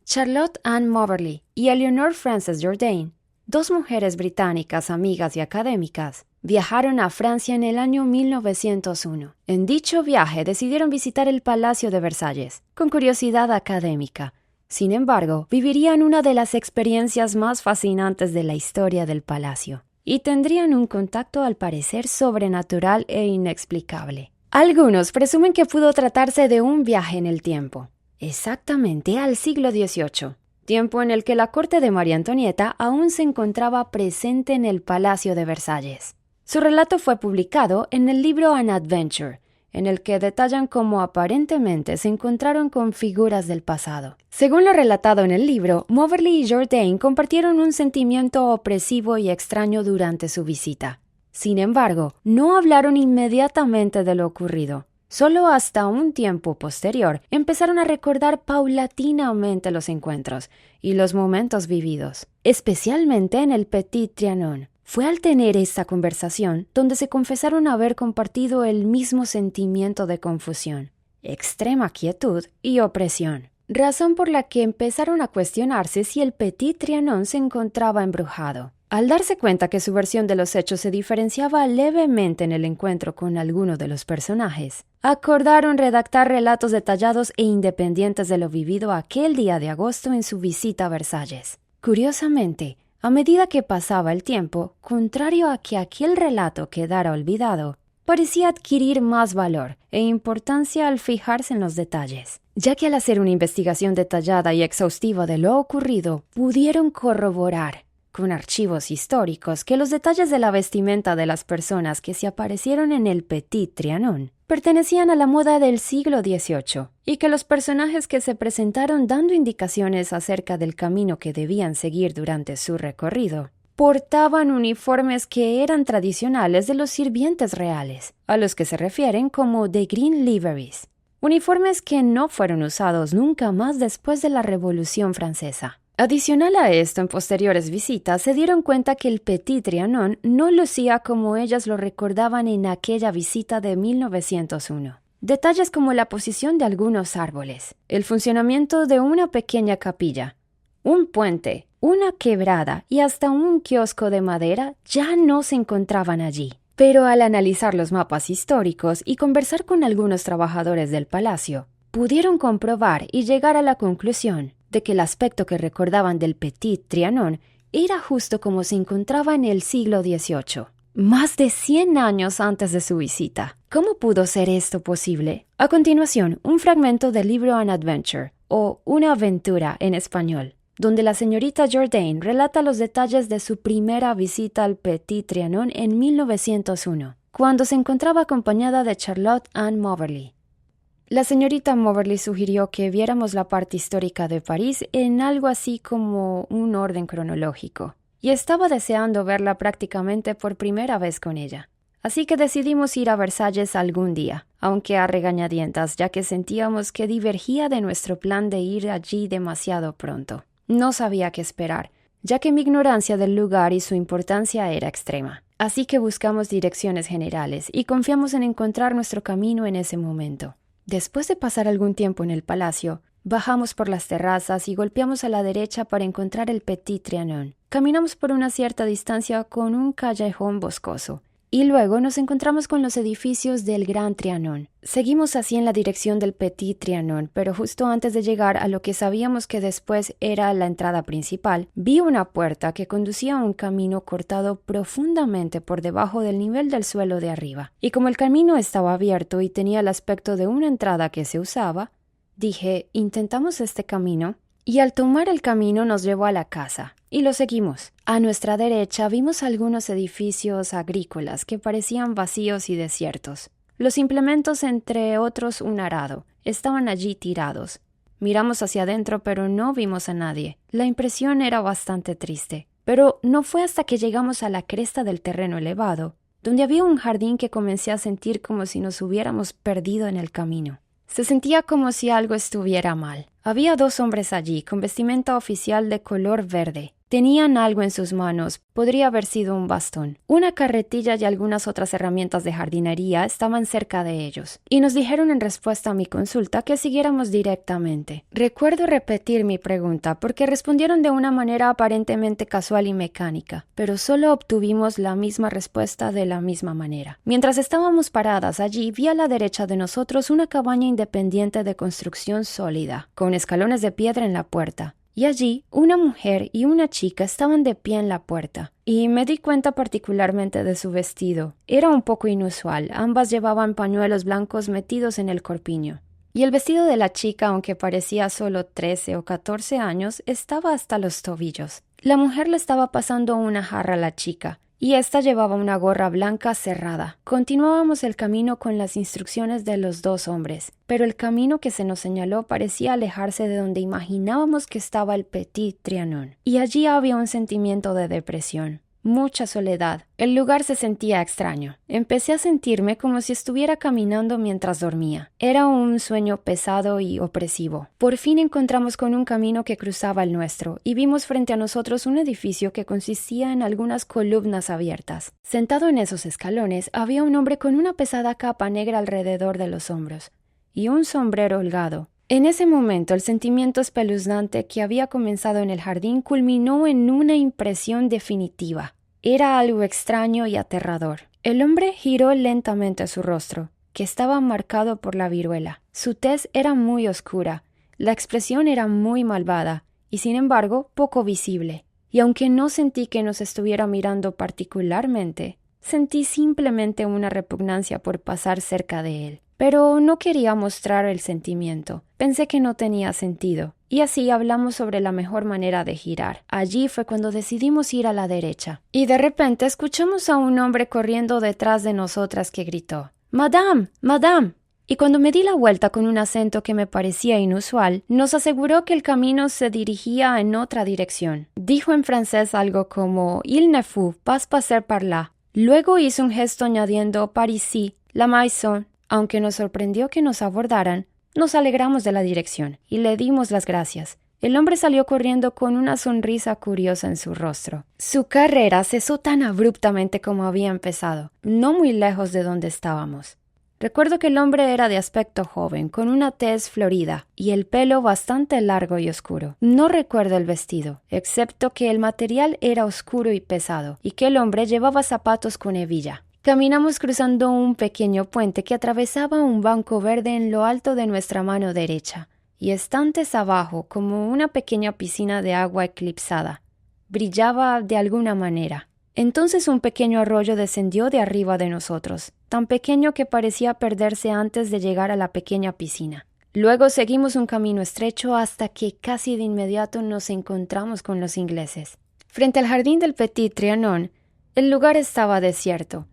Charlotte Ann Moberly y Eleanor Frances Jourdain, dos mujeres británicas amigas y académicas, viajaron a Francia en el año 1901. En dicho viaje decidieron visitar el Palacio de Versalles, con curiosidad académica. Sin embargo, vivirían una de las experiencias más fascinantes de la historia del palacio, y tendrían un contacto al parecer sobrenatural e inexplicable. Algunos presumen que pudo tratarse de un viaje en el tiempo, exactamente al siglo XVIII, tiempo en el que la corte de María Antonieta aún se encontraba presente en el Palacio de Versalles. Su relato fue publicado en el libro An Adventure, en el que detallan cómo aparentemente se encontraron con figuras del pasado. Según lo relatado en el libro, Moberly y Jourdain compartieron un sentimiento opresivo y extraño durante su visita. Sin embargo, no hablaron inmediatamente de lo ocurrido. Solo hasta un tiempo posterior empezaron a recordar paulatinamente los encuentros y los momentos vividos, especialmente en el Petit Trianon. Fue al tener esta conversación donde se confesaron haber compartido el mismo sentimiento de confusión, extrema quietud y opresión, razón por la que empezaron a cuestionarse si el Petit Trianon se encontraba embrujado. Al darse cuenta que su versión de los hechos se diferenciaba levemente en el encuentro con alguno de los personajes, acordaron redactar relatos detallados e independientes de lo vivido aquel día de agosto en su visita a Versalles. Curiosamente, a medida que pasaba el tiempo, contrario a que aquel relato quedara olvidado, parecía adquirir más valor e importancia al fijarse en los detalles, ya que al hacer una investigación detallada y exhaustiva de lo ocurrido, pudieron corroborar con archivos históricos que los detalles de la vestimenta de las personas que se aparecieron en el Petit Trianon pertenecían a la moda del siglo XVIII y que los personajes que se presentaron dando indicaciones acerca del camino que debían seguir durante su recorrido portaban uniformes que eran tradicionales de los sirvientes reales, a los que se refieren como the Green Liveries, uniformes que no fueron usados nunca más después de la Revolución Francesa. Adicional a esto, en posteriores visitas se dieron cuenta que el Petit Trianon no lucía como ellas lo recordaban en aquella visita de 1901. Detalles como la posición de algunos árboles, el funcionamiento de una pequeña capilla, un puente, una quebrada y hasta un kiosco de madera ya no se encontraban allí. Pero al analizar los mapas históricos y conversar con algunos trabajadores del palacio, pudieron comprobar y llegar a la conclusión de que el aspecto que recordaban del Petit Trianon era justo como se encontraba en el siglo XVIII, más de 100 años antes de su visita. ¿Cómo pudo ser esto posible? A continuación, un fragmento del libro An Adventure, o Una aventura en español, donde la señorita Jourdain relata los detalles de su primera visita al Petit Trianon en 1901, cuando se encontraba acompañada de Charlotte Ann Moberly. La señorita Moberly sugirió que viéramos la parte histórica de París en algo así como un orden cronológico, y estaba deseando verla prácticamente por primera vez con ella. Así que decidimos ir a Versalles algún día, aunque a regañadientas, ya que sentíamos que divergía de nuestro plan de ir allí demasiado pronto. No sabía qué esperar, ya que mi ignorancia del lugar y su importancia era extrema. Así que buscamos direcciones generales y confiamos en encontrar nuestro camino en ese momento. Después de pasar algún tiempo en el palacio, bajamos por las terrazas y golpeamos a la derecha para encontrar el Petit Trianon. Caminamos por una cierta distancia con un callejón boscoso, y luego nos encontramos con los edificios del Gran Trianon. Seguimos así en la dirección del Petit Trianon, pero justo antes de llegar a lo que sabíamos que después era la entrada principal, vi una puerta que conducía a un camino cortado profundamente por debajo del nivel del suelo de arriba. Y como el camino estaba abierto y tenía el aspecto de una entrada que se usaba, dije, ¿intentamos este camino? Y al tomar el camino nos llevó a la casa, y lo seguimos. A nuestra derecha vimos algunos edificios agrícolas que parecían vacíos y desiertos. Los implementos, entre otros un arado, estaban allí tirados. Miramos hacia adentro, pero no vimos a nadie. La impresión era bastante triste. Pero no fue hasta que llegamos a la cresta del terreno elevado, donde había un jardín, que comencé a sentir como si nos hubiéramos perdido en el camino. Se sentía como si algo estuviera mal. Había dos hombres allí, con vestimenta oficial de color verde, Tenían algo en sus manos, podría haber sido un bastón. Una carretilla y algunas otras herramientas de jardinería estaban cerca de ellos, y nos dijeron en respuesta a mi consulta que siguiéramos directamente. Recuerdo repetir mi pregunta porque respondieron de una manera aparentemente casual y mecánica, pero solo obtuvimos la misma respuesta de la misma manera. Mientras estábamos paradas allí, vi a la derecha de nosotros una cabaña independiente de construcción sólida, con escalones de piedra en la puerta. Y allí, una mujer y una chica estaban de pie en la puerta, y me di cuenta particularmente de su vestido. Era un poco inusual, ambas llevaban pañuelos blancos metidos en el corpiño. Y el vestido de la chica, aunque parecía solo 13 o 14 años, estaba hasta los tobillos. La mujer le estaba pasando una jarra a la chica, y ésta llevaba una gorra blanca cerrada. Continuábamos el camino con las instrucciones de los dos hombres, pero el camino que se nos señaló parecía alejarse de donde imaginábamos que estaba el Petit Trianon, y allí había un sentimiento de depresión. Mucha soledad. El lugar se sentía extraño. Empecé a sentirme como si estuviera caminando mientras dormía. Era un sueño pesado y opresivo. Por fin encontramos con un camino que cruzaba el nuestro y vimos frente a nosotros un edificio que consistía en algunas columnas abiertas. Sentado en esos escalones había un hombre con una pesada capa negra alrededor de los hombros y un sombrero holgado. En ese momento, el sentimiento espeluznante que había comenzado en el jardín culminó en una impresión definitiva. Era algo extraño y aterrador. El hombre giró lentamente su rostro, que estaba marcado por la viruela. Su tez era muy oscura, la expresión era muy malvada y, sin embargo, poco visible. Y aunque no sentí que nos estuviera mirando particularmente, sentí simplemente una repugnancia por pasar cerca de él. Pero no quería mostrar el sentimiento. Pensé que no tenía sentido. Y así hablamos sobre la mejor manera de girar. Allí fue cuando decidimos ir a la derecha. Y de repente escuchamos a un hombre corriendo detrás de nosotras que gritó: «¡Madame! ¡Madame!». Y cuando me di la vuelta con un acento que me parecía inusual, nos aseguró que el camino se dirigía en otra dirección. Dijo en francés algo como «Il ne faut pas passer par là». Luego hizo un gesto añadiendo «par ici, la maison». Aunque nos sorprendió que nos abordaran, nos alegramos de la dirección y le dimos las gracias. El hombre salió corriendo con una sonrisa curiosa en su rostro. Su carrera cesó tan abruptamente como había empezado, no muy lejos de donde estábamos. Recuerdo que el hombre era de aspecto joven, con una tez florida y el pelo bastante largo y oscuro. No recuerdo el vestido, excepto que el material era oscuro y pesado, y que el hombre llevaba zapatos con hebilla. Caminamos cruzando un pequeño puente que atravesaba un banco verde en lo alto de nuestra mano derecha, y estantes abajo, como una pequeña piscina de agua eclipsada, brillaba de alguna manera. Entonces un pequeño arroyo descendió de arriba de nosotros, tan pequeño que parecía perderse antes de llegar a la pequeña piscina. Luego seguimos un camino estrecho hasta que casi de inmediato nos encontramos con los ingleses. Frente al jardín del Petit Trianon, el lugar estaba desierto.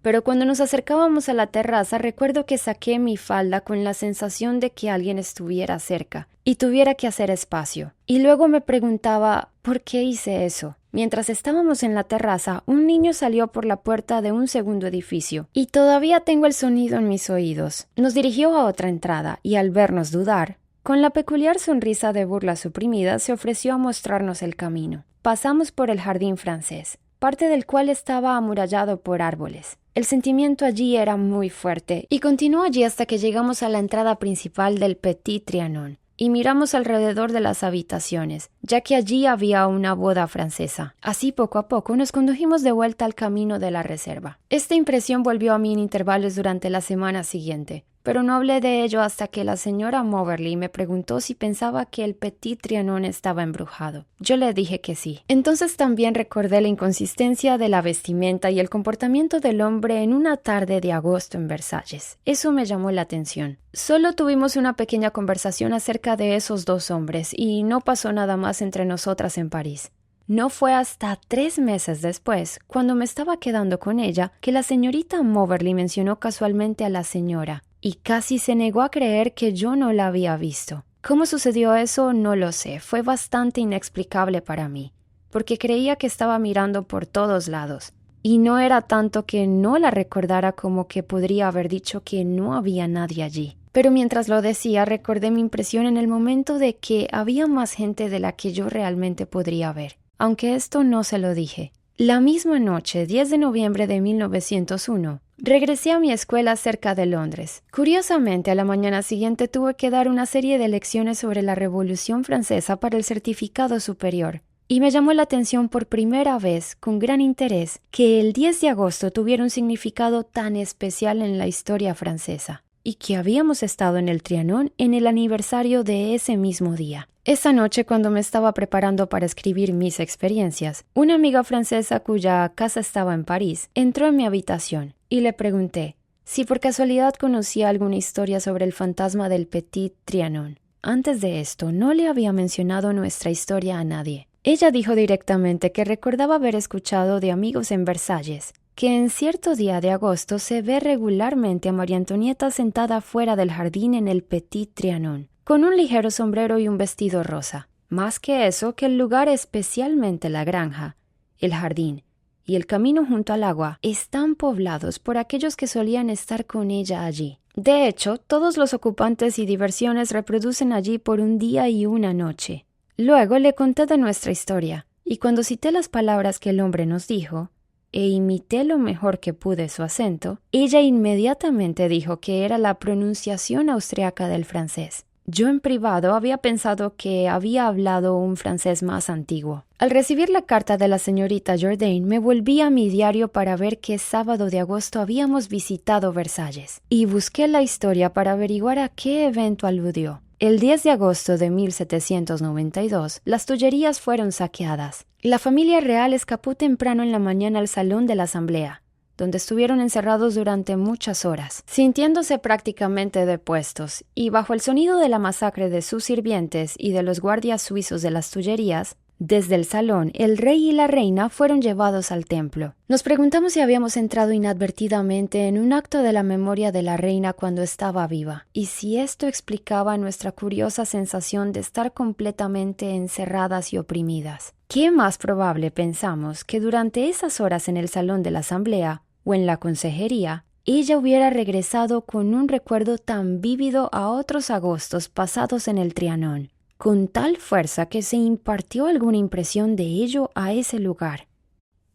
Pero cuando nos acercábamos a la terraza recuerdo que saqué mi falda con la sensación de que alguien estuviera cerca y tuviera que hacer espacio. Y luego me preguntaba ¿por qué hice eso? Mientras estábamos en la terraza, un niño salió por la puerta de un segundo edificio y todavía tengo el sonido en mis oídos. Nos dirigió a otra entrada y al vernos dudar, con la peculiar sonrisa de burla suprimida, se ofreció a mostrarnos el camino. Pasamos por el jardín francés, parte del cual estaba amurallado por árboles. El sentimiento allí era muy fuerte y continuó allí hasta que llegamos a la entrada principal del Petit Trianon y miramos alrededor de las habitaciones, ya que allí había una boda francesa. Así poco a poco nos condujimos de vuelta al camino de la reserva. Esta impresión volvió a mí en intervalos durante la semana siguiente, pero no hablé de ello hasta que la señora Moberly me preguntó si pensaba que el Petit Trianon estaba embrujado. Yo le dije que sí. Entonces también recordé la inconsistencia de la vestimenta y el comportamiento del hombre en una tarde de agosto en Versalles. Eso me llamó la atención. Solo tuvimos una pequeña conversación acerca de esos dos hombres y no pasó nada más entre nosotras en París. No fue hasta 3 meses después, cuando me estaba quedando con ella, que la señorita Moberly mencionó casualmente a la señora, y casi se negó a creer que yo no la había visto. ¿Cómo sucedió eso? No lo sé. Fue bastante inexplicable para mí, porque creía que estaba mirando por todos lados. Y no era tanto que no la recordara como que podría haber dicho que no había nadie allí. Pero mientras lo decía, recordé mi impresión en el momento de que había más gente de la que yo realmente podría ver. aunque esto no se lo dije. La misma noche, 10 de noviembre de 1901, regresé a mi escuela cerca de Londres. Curiosamente, a la mañana siguiente tuve que dar una serie de lecciones sobre la Revolución Francesa para el certificado superior. Y me llamó la atención por primera vez, con gran interés, que el 10 de agosto tuviera un significado tan especial en la historia francesa, y que habíamos estado en el Trianon en el aniversario de ese mismo día. Esa noche, cuando me estaba preparando para escribir mis experiencias, una amiga francesa cuya casa estaba en París entró en mi habitación y le pregunté si por casualidad conocía alguna historia sobre el fantasma del Petit Trianon. Antes de esto, no le había mencionado nuestra historia a nadie. Ella dijo directamente que recordaba haber escuchado de amigos en Versalles que en cierto día de agosto se ve regularmente a María Antonieta sentada fuera del jardín en el Petit Trianon, con un ligero sombrero y un vestido rosa. Más que eso, que el lugar, especialmente la granja, el jardín y el camino junto al agua, están poblados por aquellos que solían estar con ella allí. De hecho, todos los ocupantes y diversiones reproducen allí por un día y una noche. Luego le conté de nuestra historia, y cuando cité las palabras que el hombre nos dijo, e imité lo mejor que pude su acento, ella inmediatamente dijo que era la pronunciación austriaca del francés. Yo en privado había pensado que había hablado un francés más antiguo. Al recibir la carta de la señorita Jourdain, me volví a mi diario para ver qué sábado de agosto habíamos visitado Versalles, y busqué la historia para averiguar a qué evento aludió. El 10 de agosto de 1792, las Tullerías fueron saqueadas. La familia real escapó temprano en la mañana al salón de la asamblea, donde estuvieron encerrados durante muchas horas, sintiéndose prácticamente depuestos, y bajo el sonido de la masacre de sus sirvientes y de los guardias suizos de las Tullerías, desde el salón, el rey y la reina fueron llevados al templo. Nos preguntamos si habíamos entrado inadvertidamente en un acto de la memoria de la reina cuando estaba viva, y si esto explicaba nuestra curiosa sensación de estar completamente encerradas y oprimidas. ¿Qué más probable, pensamos, que durante esas horas en el salón de la asamblea o en la consejería, ella hubiera regresado con un recuerdo tan vívido a otros agostos pasados en el Trianon, con tal fuerza que se impartió alguna impresión de ello a ese lugar?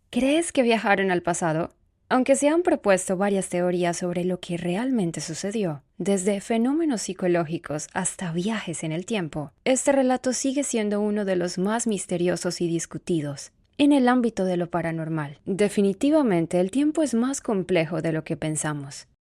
¿Crees que viajaron al pasado? Aunque se han propuesto varias teorías sobre lo que realmente sucedió, desde fenómenos psicológicos hasta viajes en el tiempo, este relato sigue siendo uno de los más misteriosos y discutidos en el ámbito de lo paranormal. Definitivamente el tiempo es más complejo de lo que pensamos.